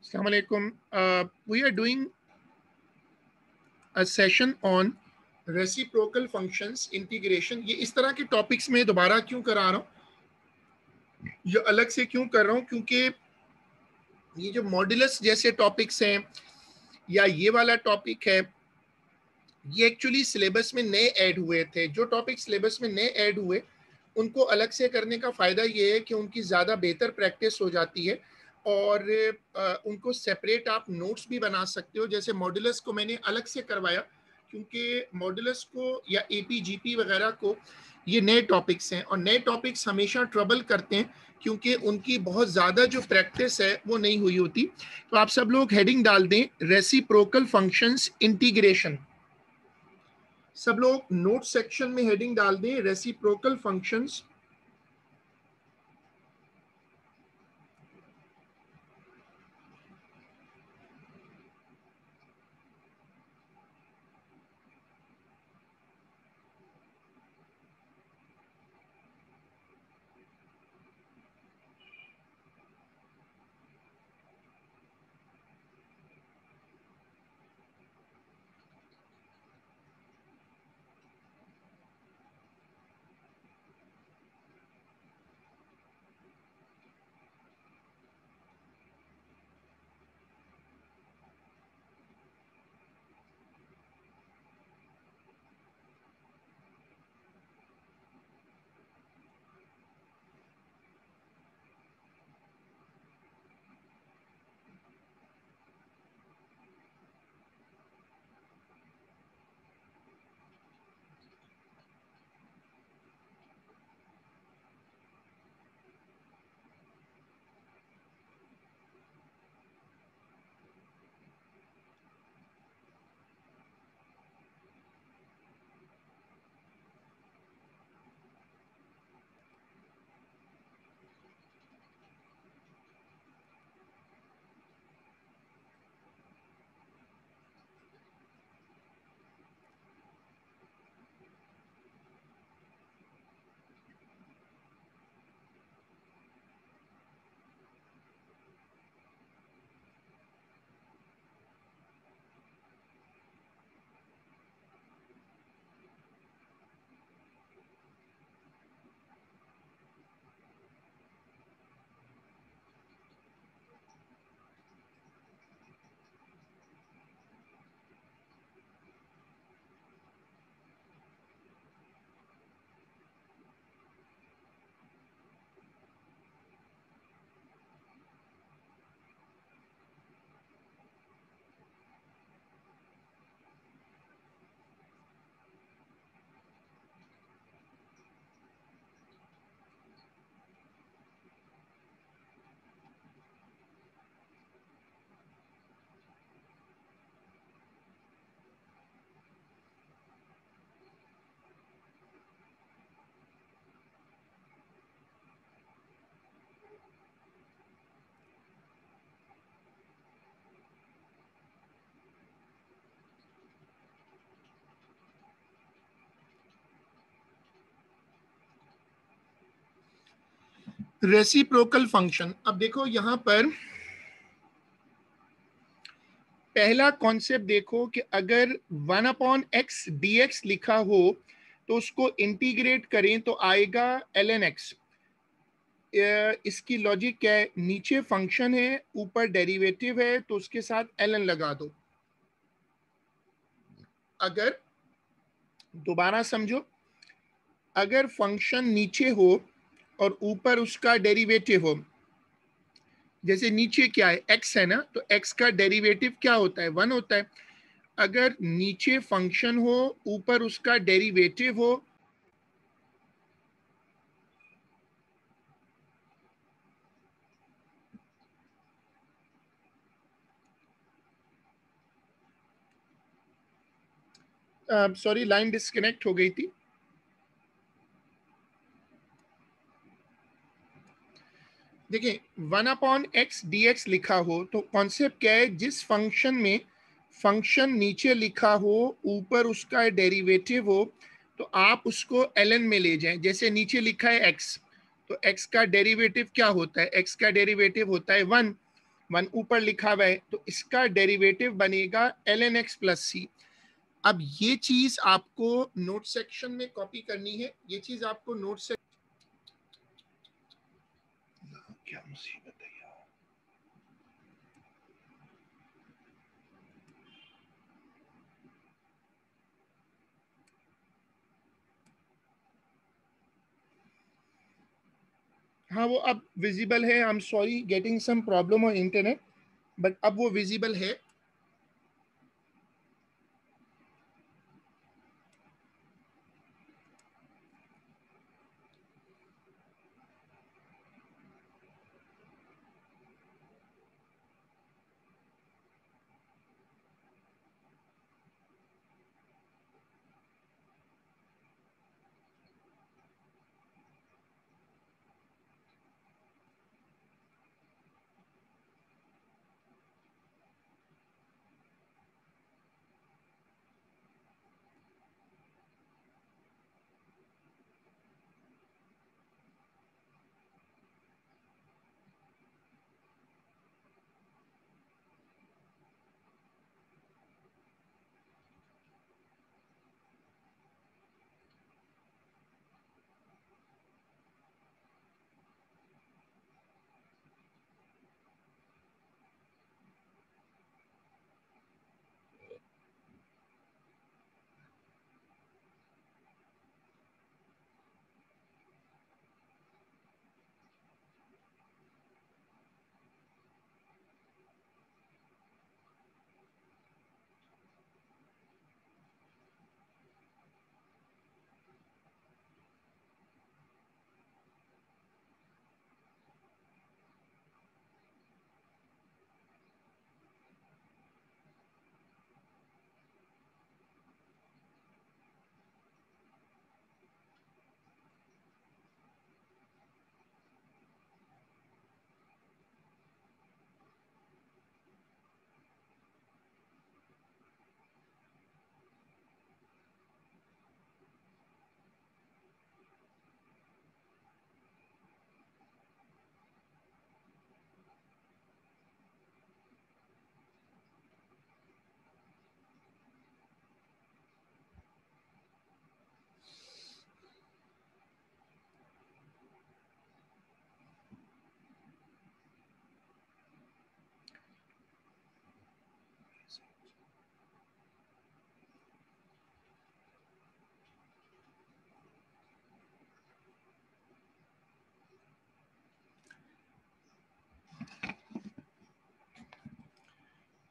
Assalamu alaikum. We are doing a session on reciprocal functions integration. ये इस तरह के टॉपिक्स में दोबारा क्यों करा रहा हूँ, ये अलग से क्यों कर रहा हूँ, क्योंकि ये जो मॉड्यूलस जैसे टॉपिक्स हैं या ये वाला टॉपिक है, ये एक्चुअली सिलेबस में नए ऐड हुए थे। जो टॉपिक सिलेबस में नए ऐड हुए उनको अलग से करने का फ़ायदा ये है कि उनकी ज़्यादा बेहतर प्रैक्टिस हो जाती है और उनको सेपरेट आप नोट्स भी बना सकते हो। जैसे मॉड्यूलस को मैंने अलग से करवाया क्योंकि मॉड्यूलस को या एपी जीपी वगैरह को ये नए टॉपिक्स हैं और नए टॉपिक्स हमेशा ट्रबल करते हैं क्योंकि उनकी बहुत ज़्यादा जो प्रैक्टिस है वो नहीं हुई होती। तो आप सब लोग हेडिंग डाल दें रेसिप्रोकल फंक्शंस इंटीग्रेशन। सब लोग नोट सेक्शन में हेडिंग डाल दें रेसिप्रोकल फंक्शंस रेसिप्रोकल फंक्शन। अब देखो यहां पर पहला कॉन्सेप्ट देखो कि अगर 1/x dx लिखा हो तो उसको इंटीग्रेट करें तो आएगा ln x। इसकी लॉजिक क्या है, नीचे फंक्शन है ऊपर डेरिवेटिव है तो उसके साथ ln लगा दो। अगर दोबारा समझो, अगर फंक्शन नीचे हो और ऊपर उसका डेरिवेटिव हो, जैसे नीचे क्या है x है ना, तो x का डेरिवेटिव क्या होता है, 1 होता है। अगर नीचे फंक्शन हो ऊपर उसका डेरिवेटिव हो सॉरी लाइन डिस्कनेक्ट हो गई थी। देखिए 1/x dx लिखा हो तो कॉन्सेप्ट क्या है, जिस फंक्शन में फंक्शन नीचे लिखा हो ऊपर उसका डेरिवेटिव हो तो आप उसको ln में ले जाएं। जैसे नीचे लिखा है x, तो x का डेरिवेटिव क्या होता है, x का डेरिवेटिव होता है 1। 1 ऊपर लिखा हुआ है, तो इसका डेरिवेटिव बनेगा ln x प्लस सी। अब ये चीज आपको नोट सेक्शन में कॉपी करनी है, ये चीज आपको नोट से क्या मुसीबत है यार। हाँ वो अब विजिबल है, I am sorry getting some problem on internet, but अब वो विजिबल है।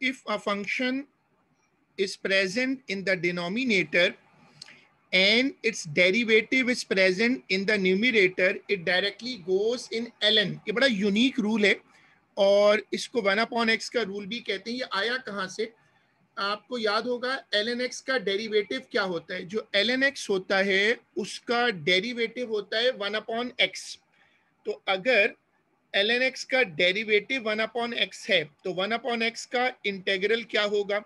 If a function is present in the denominator and its derivative is present in the numerator, it directly goes in ln। ये बड़ा unique rule है और इसको 1/x का rule भी कहते हैं। ये आया कहाँ से? आपको याद होगा ln x का डेरिवेटिव क्या होता है? जो ln x होता है उसका डेरिवेटिव होता है 1/x। तो अगर ln x का डेरिवेटिव 1/x है तो 1/x का इंटेग्रल क्या होगा?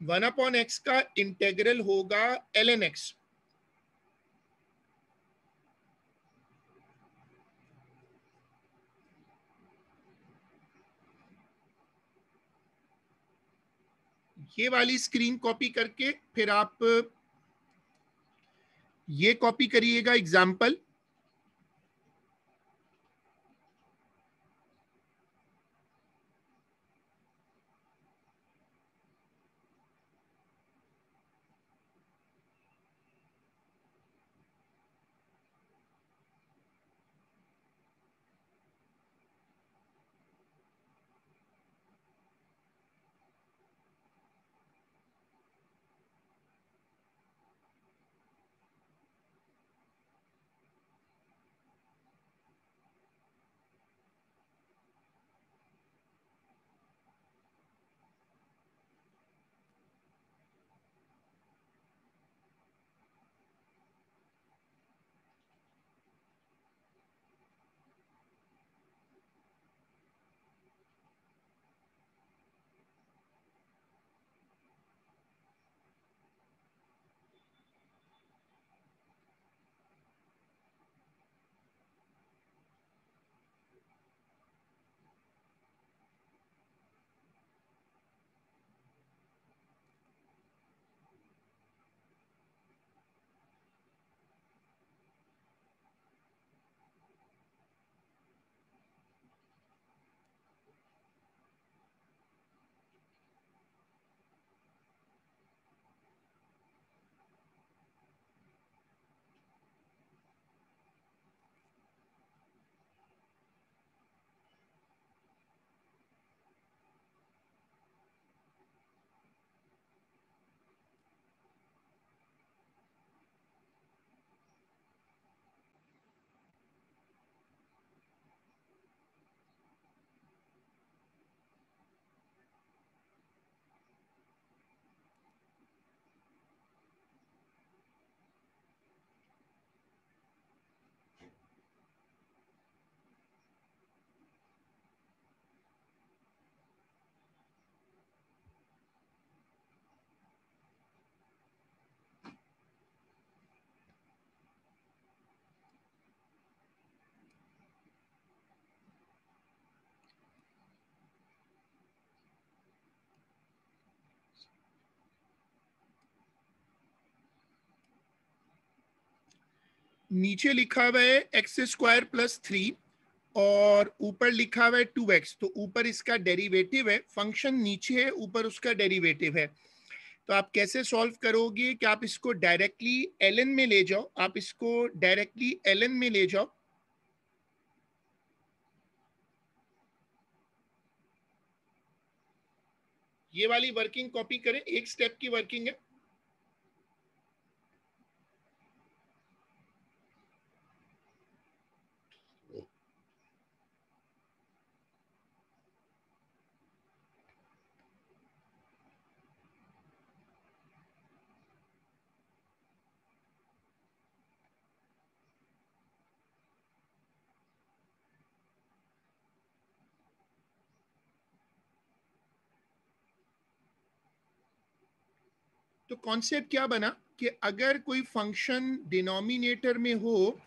1/x का इंटेग्रल होगा ln x। ये वाली स्क्रीन कॉपी करके फिर आप ये कॉपी करिएगा एग्जाम्पल। नीचे लिखा हुआ है एक्स स्क्वायर प्लस 3 और ऊपर लिखा हुआ है 2x, तो ऊपर इसका डेरिवेटिव है, फंक्शन नीचे है, ऊपर उसका डेरिवेटिव है। तो आप कैसे सॉल्व करोगे कि आप इसको डायरेक्टली ln में ले जाओ, आप इसको डायरेक्टली ln में ले जाओ। ये वाली वर्किंग कॉपी करें, एक स्टेप की वर्किंग है। तो कॉन्सेप्ट क्या बना कि अगर कोई फंक्शन डिनोमिनेटर में हो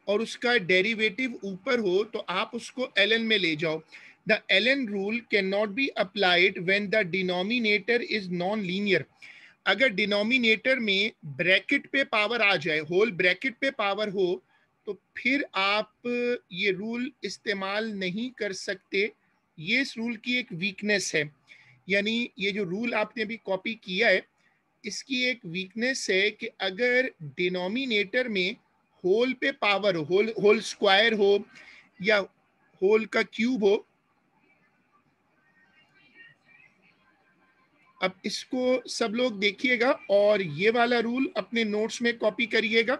और उसका डेरिवेटिव ऊपर हो तो आप उसको ln में ले जाओ। The ln rule can not be applied when the denominator is non linear. अगर डिनोमिनेटर में ब्रैकेट पे पावर आ जाए, होल ब्रैकेट पे पावर हो, तो फिर आप ये रूल इस्तेमाल नहीं कर सकते। ये इस रूल की एक वीकनेस है। यानी ये जो रूल आपने अभी कॉपी किया है, इसकी एक वीकनेस है कि अगर डिनोमिनेटर में होल पे पावर हो, होल होल स्क्वायर हो या होल का क्यूब हो। अब इसको सब लोग देखिएगा और ये वाला रूल अपने नोट्स में कॉपी करिएगा।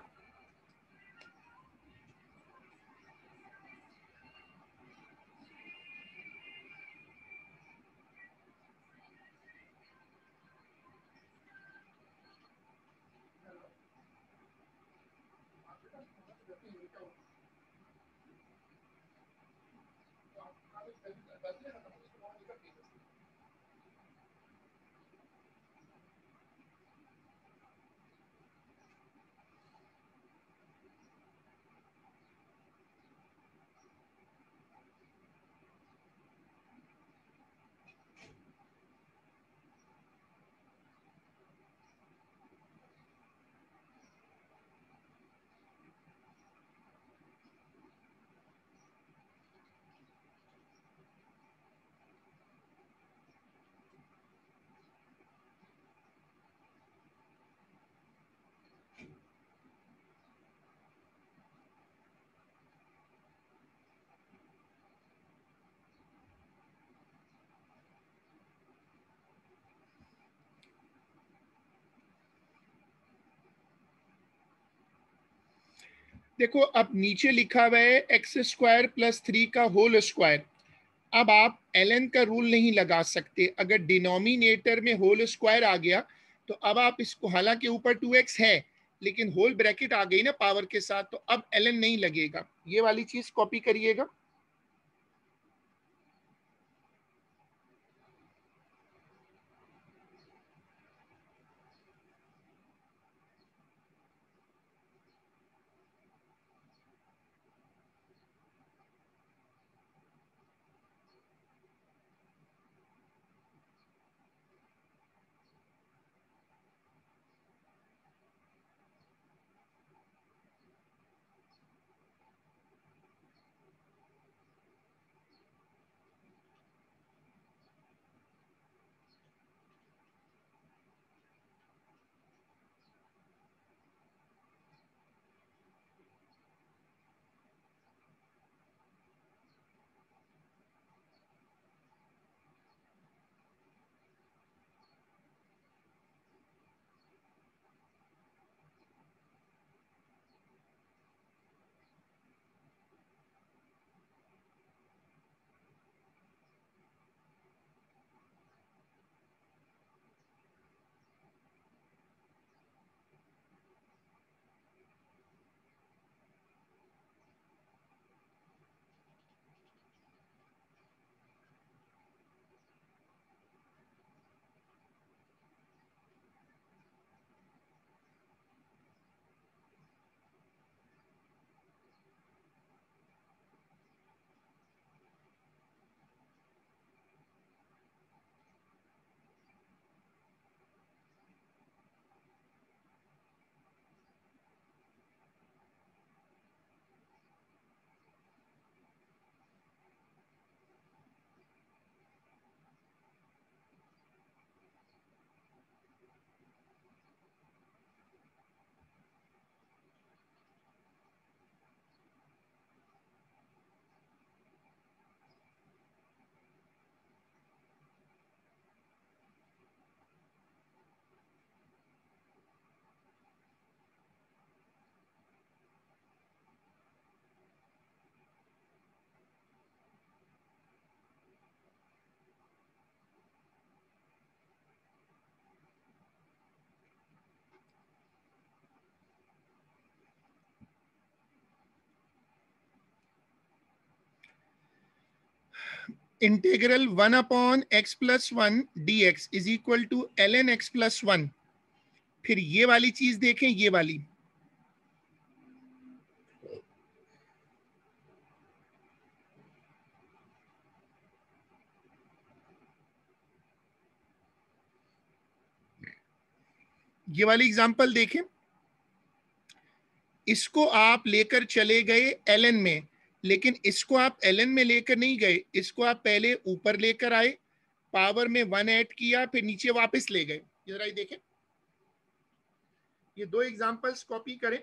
देखो अब नीचे लिखा हुआ है एक्स स्क्वायर प्लस 3 का होल स्क्वायर। अब आप ln का रूल नहीं लगा सकते। अगर डिनोमिनेटर में होल स्क्वायर आ गया तो अब आप इसको, हालांकि ऊपर 2x है लेकिन होल ब्रैकेट आ गई ना पावर के साथ, तो अब ln नहीं लगेगा। ये वाली चीज कॉपी करिएगा। Integral 1/x+1 dx is equal to ln x+1। फिर ये वाली चीज देखें, ये वाली एग्जांपल देखें। इसको आप लेकर चले गए ln में, लेकिन इसको आप ln में लेकर नहीं गए, इसको आप पहले ऊपर लेकर आए, पावर में 1 ऐड किया, फिर नीचे वापस ले गए। जरा ये देखें, ये दो एग्जांपल्स कॉपी करें।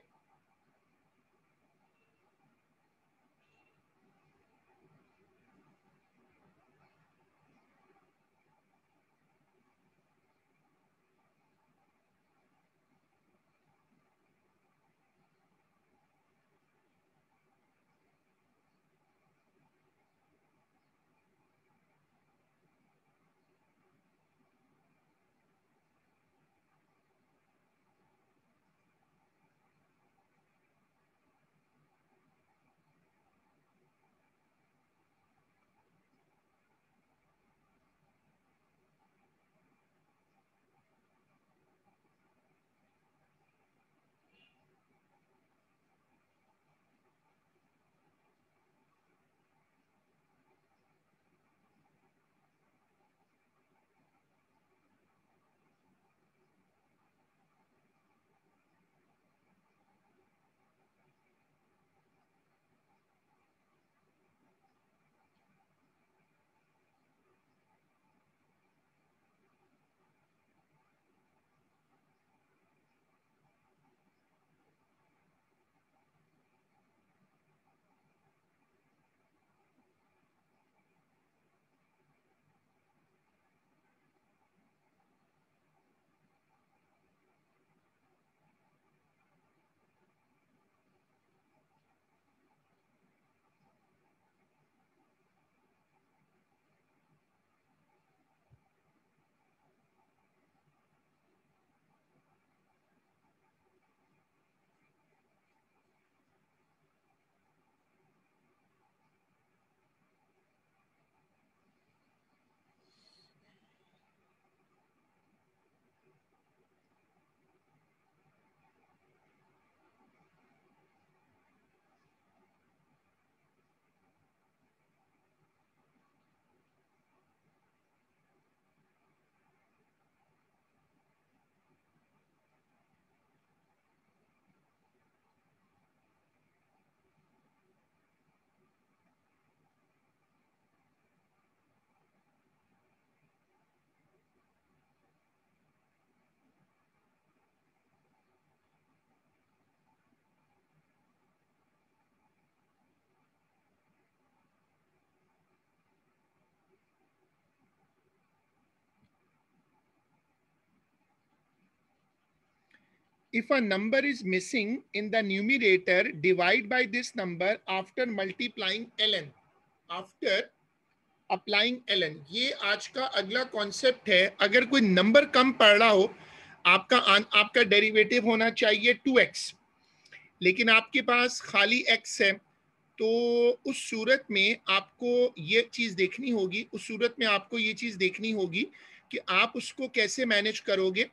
If a number is missing in the numerator, divide by this number after multiplying ln. After applying ln, ये आज का अगला कॉन्सेप्ट है। अगर कोई नंबर कम पड़ रहा हो, आपका डेरिवेटिव होना चाहिए 2x, लेकिन आपके पास खाली x है, तो उस सूरत में आपको ये चीज देखनी होगी, कि आप उसको कैसे मैनेज करोगे।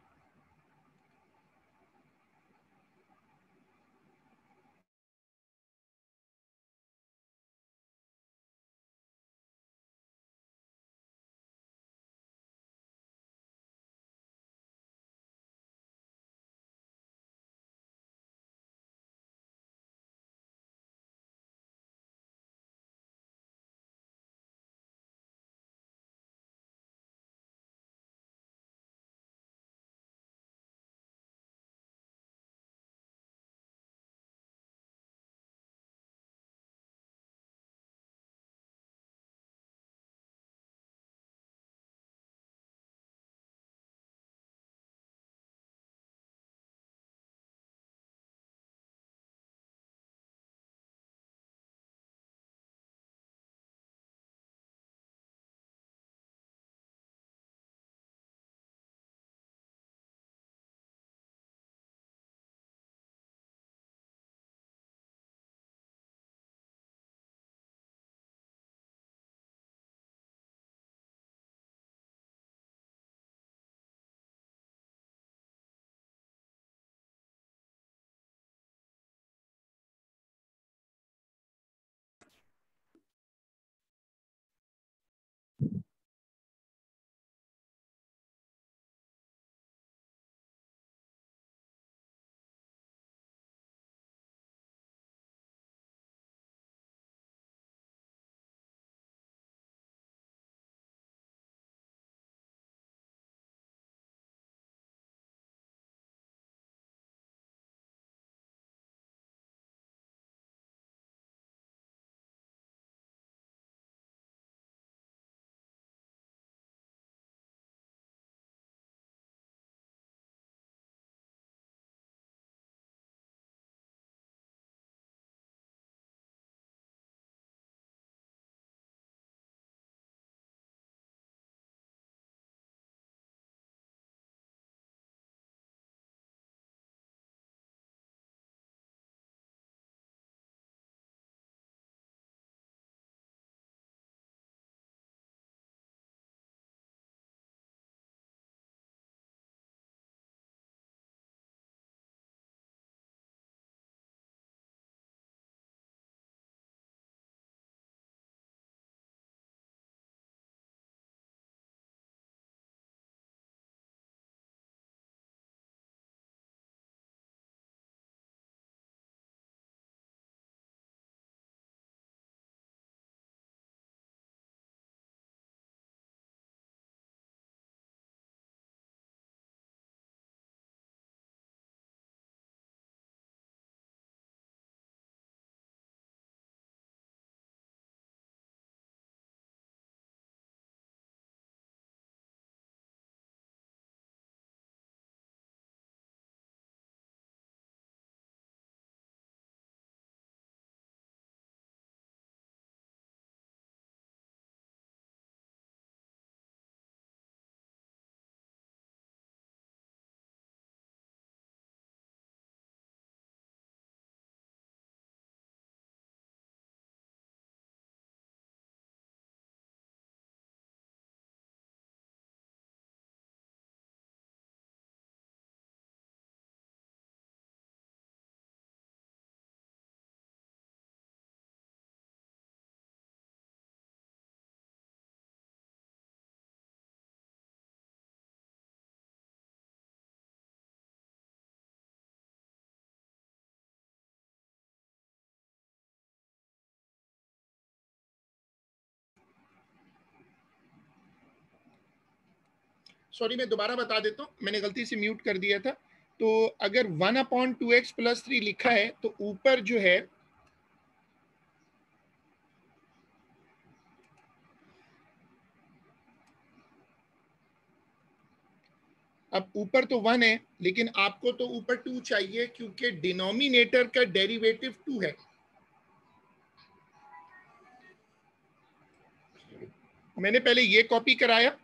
सॉरी मैं दोबारा बता देता हूँ, मैंने गलती से म्यूट कर दिया था। तो अगर 1/2x+3 लिखा है तो ऊपर जो है अब ऊपर तो 1 है, लेकिन आपको तो ऊपर 2 चाहिए क्योंकि डिनोमिनेटर का डेरिवेटिव 2 है। मैंने पहले ये कॉपी कराया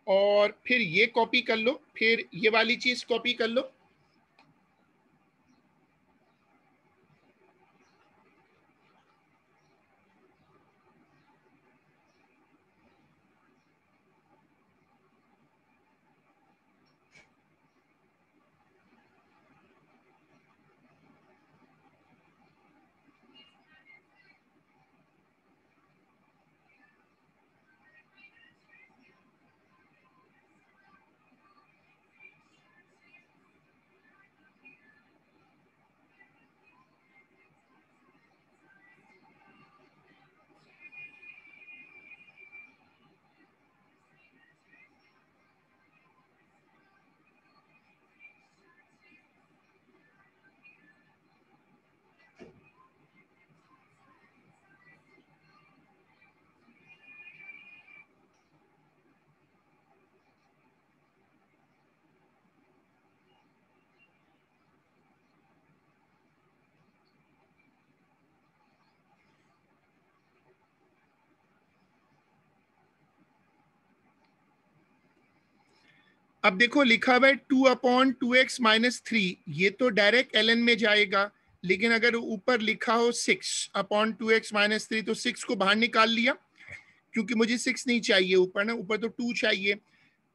और फिर ये कॉपी कर लो, फिर ये वाली चीज कॉपी कर लो। अब देखो लिखा हुआ है 2/2x-3, ये तो डायरेक्ट ln में जाएगा, लेकिन अगर ऊपर लिखा हो 6/2x-3 तो 6 को बाहर निकाल लिया, क्योंकि मुझे 6 नहीं चाहिए ऊपर ना, ऊपर तो 2 चाहिए।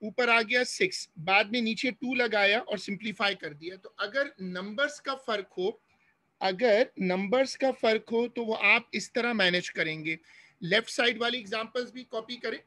ऊपर आ गया 6, बाद में नीचे 2 लगाया और सिंप्लीफाई कर दिया। तो अगर नंबर्स का फर्क हो, अगर नंबर्स का फर्क हो तो वो आप इस तरह मैनेज करेंगे। लेफ्ट साइड वाली एग्जांपल्स भी कॉपी करें।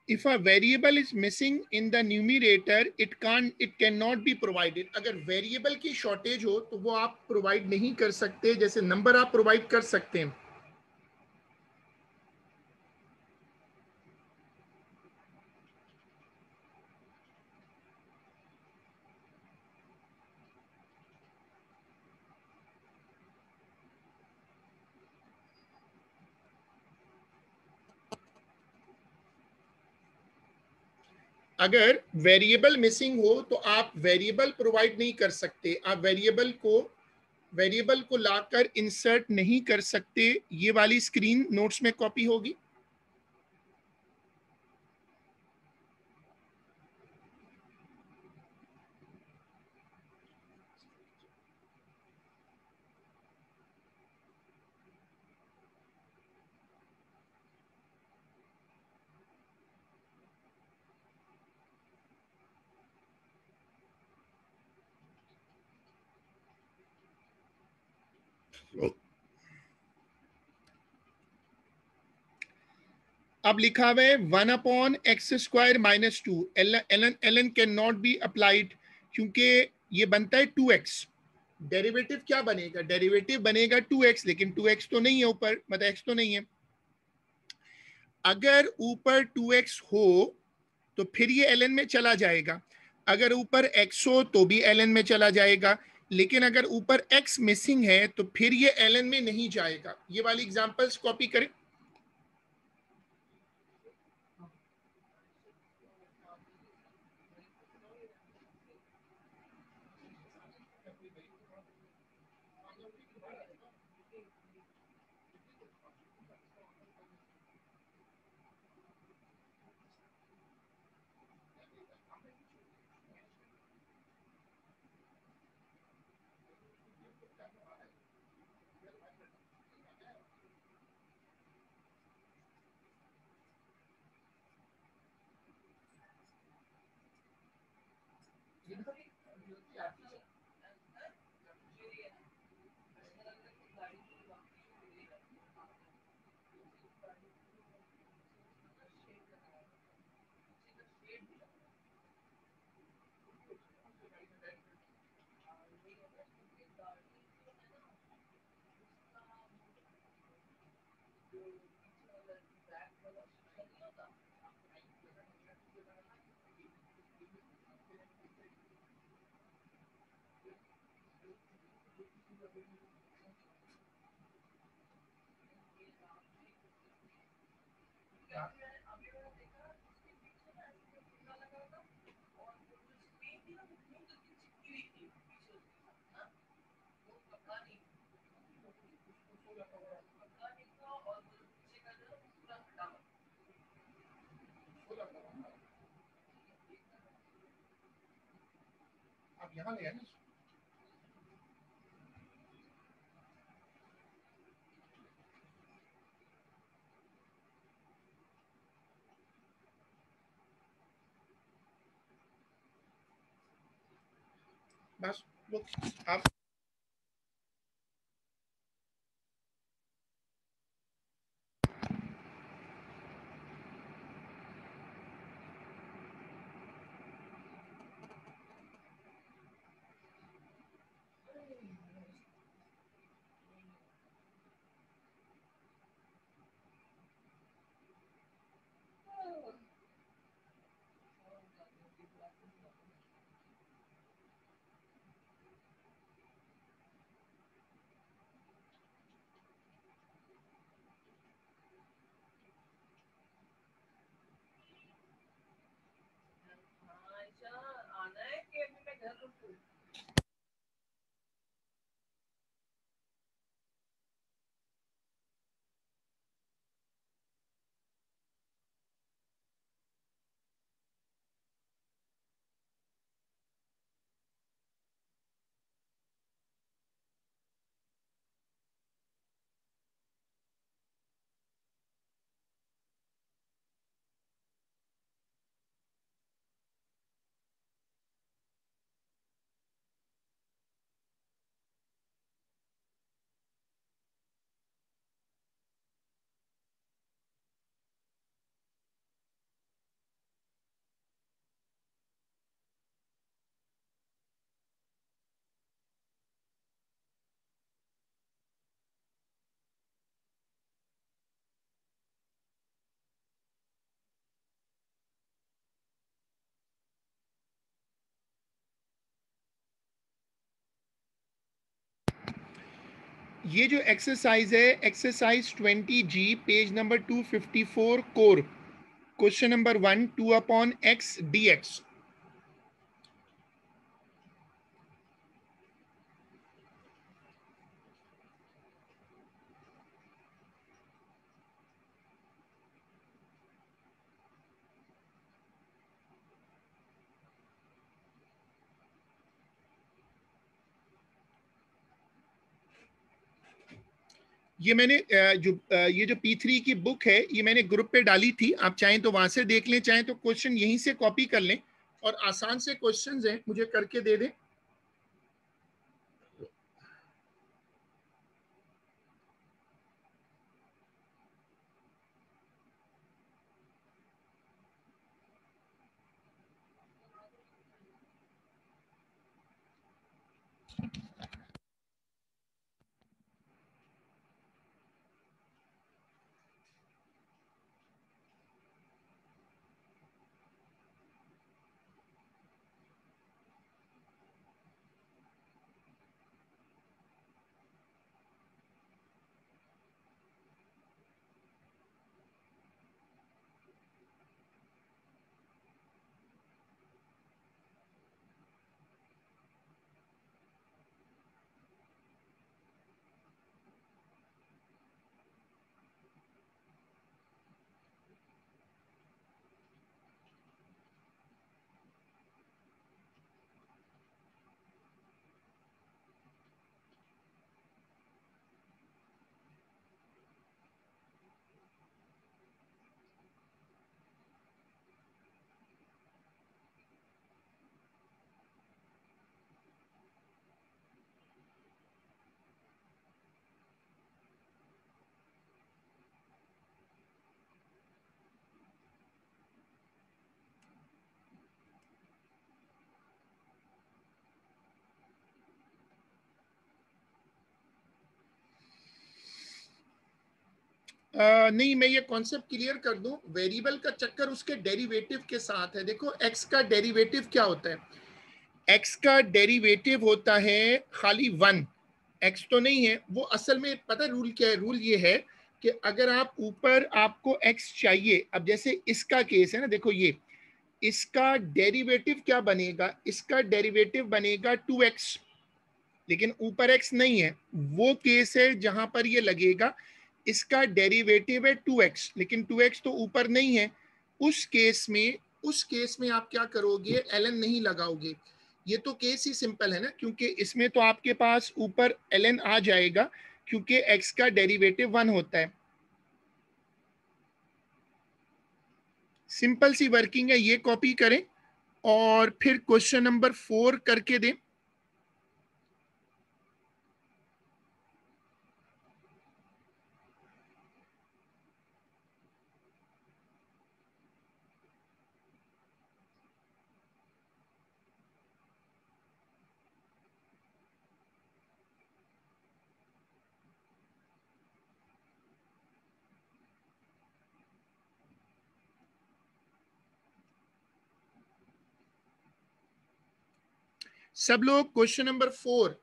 if a variable is missing in the numerator it cannot be provided. अगर वेरिएबल की शॉर्टेज हो तो वो आप प्रोवाइड नहीं कर सकते, जैसे नंबर आप प्रोवाइड कर सकते हैं. अगर वेरिएबल मिसिंग हो तो आप वेरिएबल प्रोवाइड नहीं कर सकते, आप वेरिएबल को लाकर इंसर्ट नहीं कर सकते. ये वाली स्क्रीन नोट्स में कॉपी होगी. अब लिखा हुआ है 1/x² - 2. ln can not be applied, क्योंकि ये बनता है 2x. डेरिवेटिव क्या बनेगा? डेरिवेटिव बनेगा 2x, लेकिन 2x तो नहीं है ऊपर, मतलब x तो नहीं है. अगर ऊपर 2x हो तो फिर ये ln में चला जाएगा. अगर ऊपर x हो तो भी ln में चला जाएगा, लेकिन अगर ऊपर x मिसिंग है तो फिर ये ln में नहीं जाएगा. ये वाली एग्जांपल्स कॉपी करें. आप यहाँ ले आए ना. बस आप ये जो एक्सरसाइज है, exercise 20G, page number 254, core, question number 1, 2/x dx। ये मैंने ये जो P3 की बुक है, ये मैंने ग्रुप पे डाली थी, आप चाहें तो वहां से देख लें, चाहें तो क्वेश्चन यहीं से कॉपी कर लें, और आसान से क्वेश्चंस हैं, मुझे करके दे दें। नहीं, मैं ये कॉन्सेप्ट क्लियर कर दूं, वेरिएबल का चक्कर उसके डेरिवेटिव के साथ है। देखो, एक्स का डेरिवेटिव क्या होता है? एक्स का डेरिवेटिव होता है खाली 1। एक्स तो नहीं है वो, असल में पता रूल क्या है? रूल ये है कि अगर आप ऊपर आपको एक्स चाहिए, अब जैसे इसका केस है ना, देखो ये, इसका डेरिवेटिव क्या बनेगा? इसका डेरिवेटिव बनेगा 2x, लेकिन ऊपर x नहीं है। वो केस है जहां पर ये लगेगा इसका डेरिवेटिव है 2x, लेकिन 2x तो ऊपर नहीं है। उस केस में आप क्या करोगे? ln नहीं लगाओगे। ये तो केस ही सिंपल है ना, क्योंकि इसमें तो आपके पास ऊपर ln आ जाएगा, क्योंकि x का डेरिवेटिव 1 होता है। सिंपल सी वर्किंग है, ये कॉपी करें और फिर क्वेश्चन नंबर 4 करके दें। सब लोग क्वेश्चन नंबर 4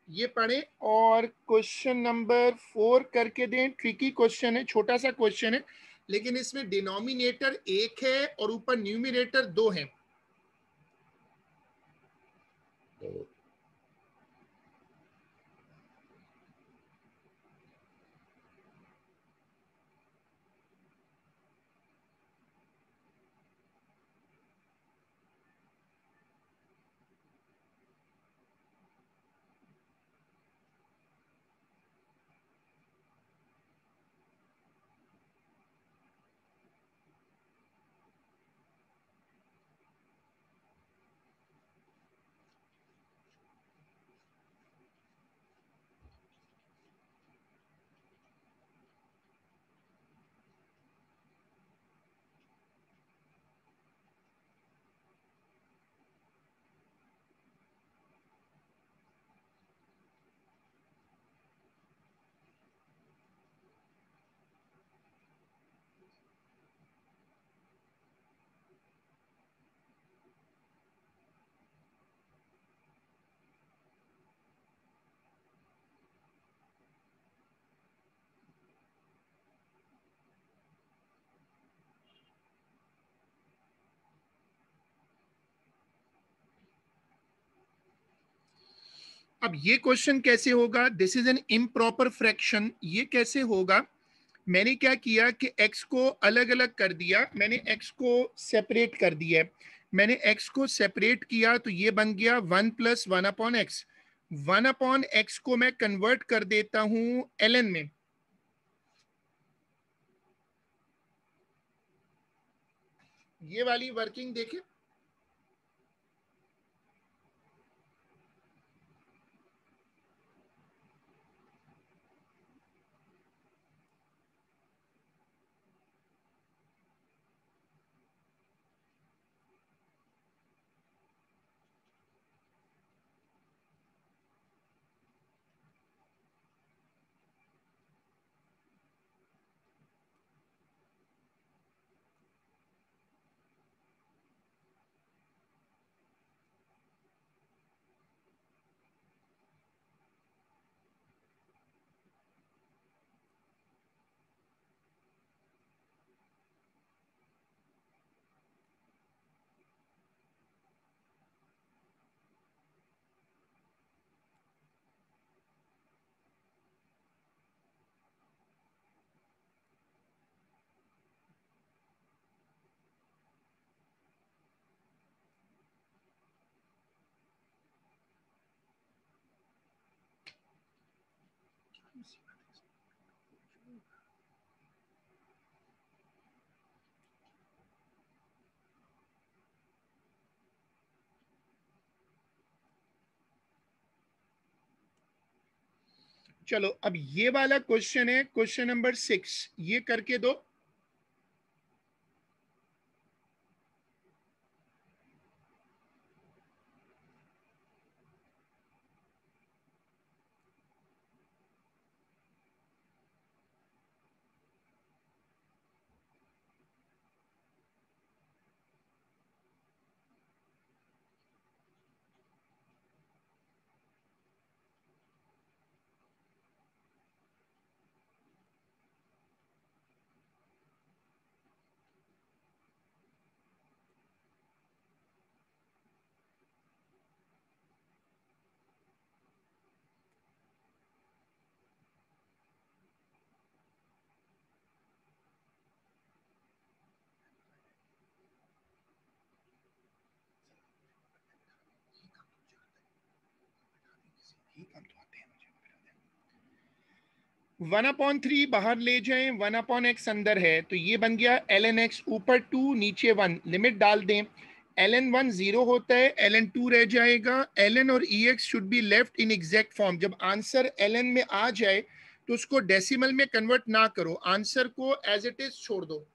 ये पढ़ें और क्वेश्चन नंबर 4 करके दें। ट्रिकी क्वेश्चन है, छोटा सा क्वेश्चन है, लेकिन इसमें डिनोमिनेटर 1 है और ऊपर न्यूमिनेटर 2 है। अब ये क्वेश्चन कैसे होगा, this is an improper fraction, ये कैसे होगा, मैंने क्या किया कि x को अलग अलग कर दिया, मैंने x को सेपरेट कर दिया, मैंने x को सेपरेट किया तो ये बन गया 1 + 1/x। 1/x को मैं कन्वर्ट कर देता हूं ln में, ये वाली वर्किंग देखें। चलो अब ये वाला क्वेश्चन है, क्वेश्चन नंबर 6, ये करके दो। वन अपॉन थ्री बाहर ले जाएं, 1/x अंदर है तो ये बन गया ln x, ऊपर 2 नीचे 1, लिमिट डाल दें। ln1 0 होता है, ln2 रह जाएगा, ln और ex should be left in exact form. जब आंसर ln में आ जाए तो उसको डेसिमल में कन्वर्ट ना करो, आंसर को एज इट इज छोड़ दो।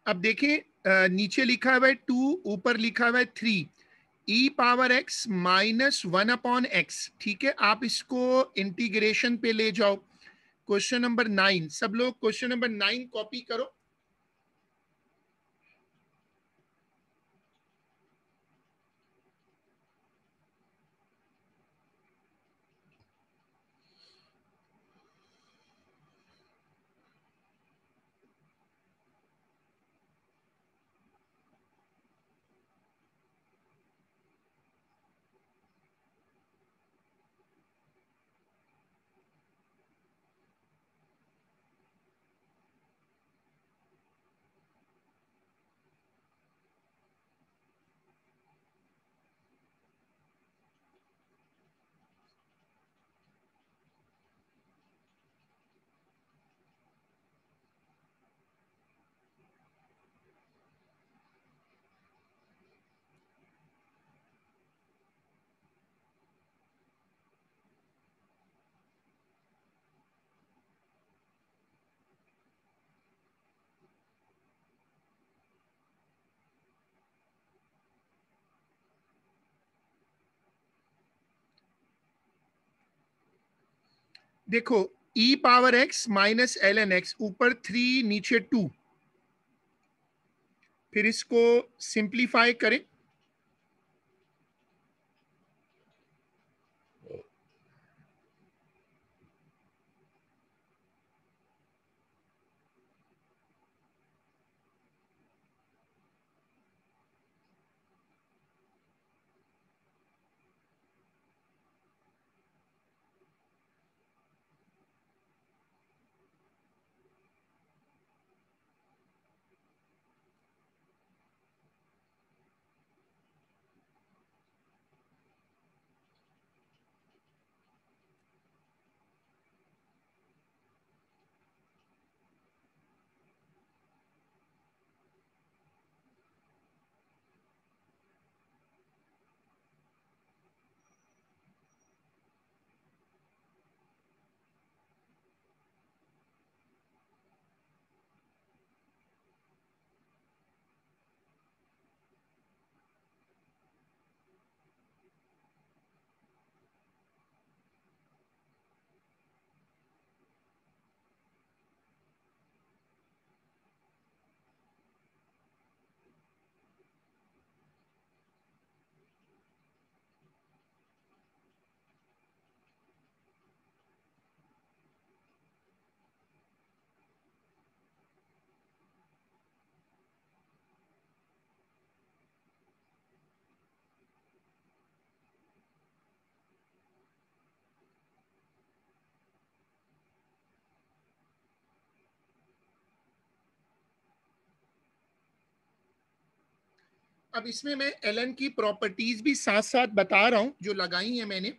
अब देखें, नीचे लिखा हुआ है 2, ऊपर लिखा हुआ है 3, ई पावर एक्स माइनस 1/x। ठीक है, आप इसको इंटीग्रेशन पे ले जाओ। क्वेश्चन नंबर 9, सब लोग क्वेश्चन नंबर 9 कॉपी करो। देखो, e power x minus l n x, ऊपर 3 नीचे 2, फिर इसको सिंप्लीफाई करें। अब इसमें मैं एलन की प्रॉपर्टीज भी साथ साथ बता रहा हूं जो लगाई है मैंने।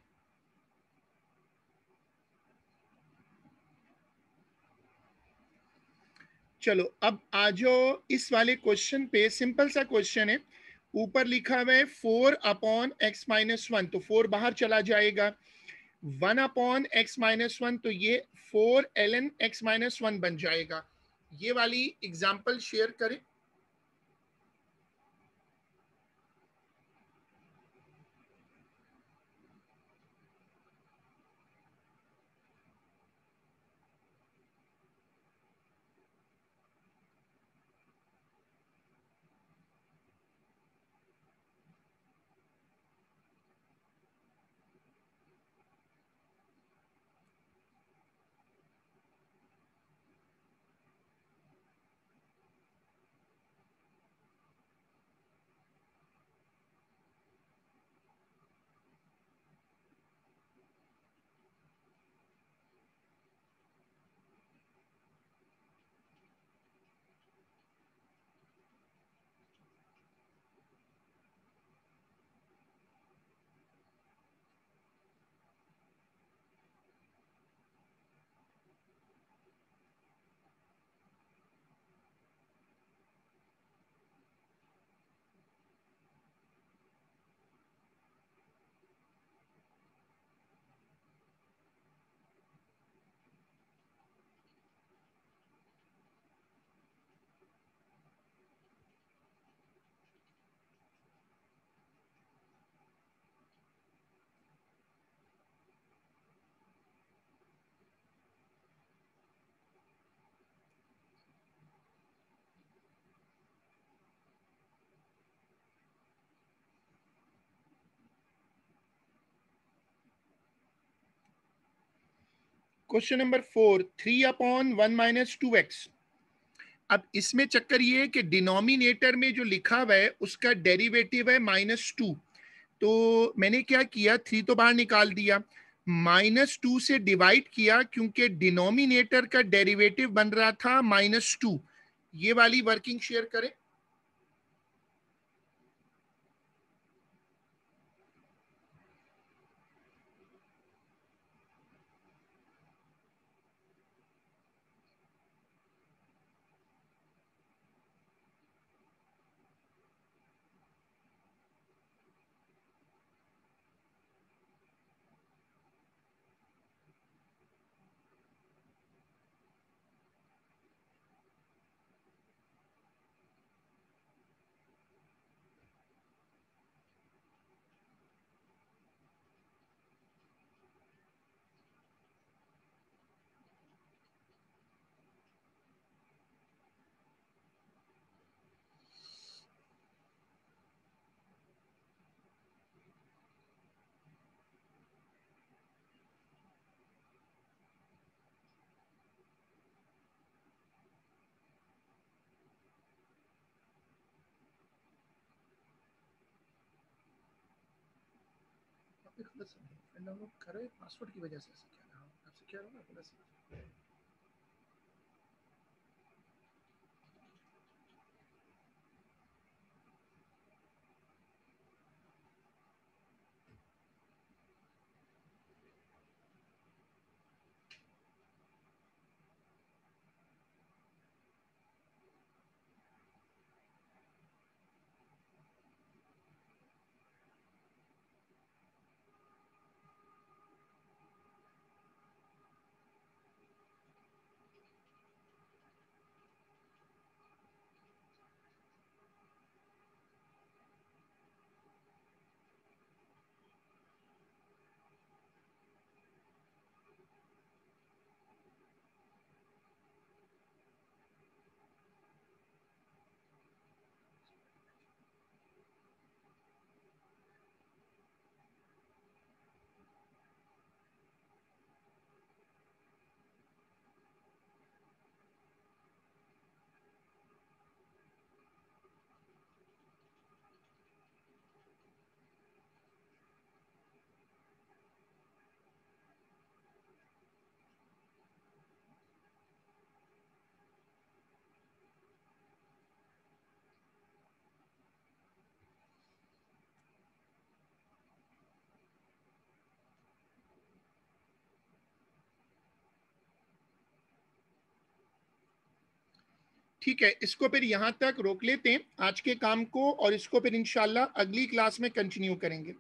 चलो अब आ जाओ इस वाले क्वेश्चन पे। सिंपल सा क्वेश्चन है, ऊपर लिखा हुआ है 4/x-1, तो 4 बाहर चला जाएगा। 1/x-1, तो ये 4 ln x-1 बन जाएगा। ये वाली एग्जांपल शेयर करें। Question number 4, 3/1 - 2x। अब इसमें चक्कर ये है कि डिनोमिनेटर में जो लिखा हुआ है उसका डेरिवेटिव है -2। तो मैंने क्या किया, 3 तो बाहर निकाल दिया, -2 से डिवाइड किया, क्योंकि डिनोमिनेटर का डेरिवेटिव बन रहा था -2। ये वाली वर्किंग शेयर करें। डाउनलोड कर रहे पासवर्ड की वजह से ऐसा क्या रहा, आपसे क्या रहा। ठीक है, इसको फिर यहां तक रोक लेते हैं आज के काम को, और इसको फिर इंशाल्लाह अगली क्लास में कंटिन्यू करेंगे।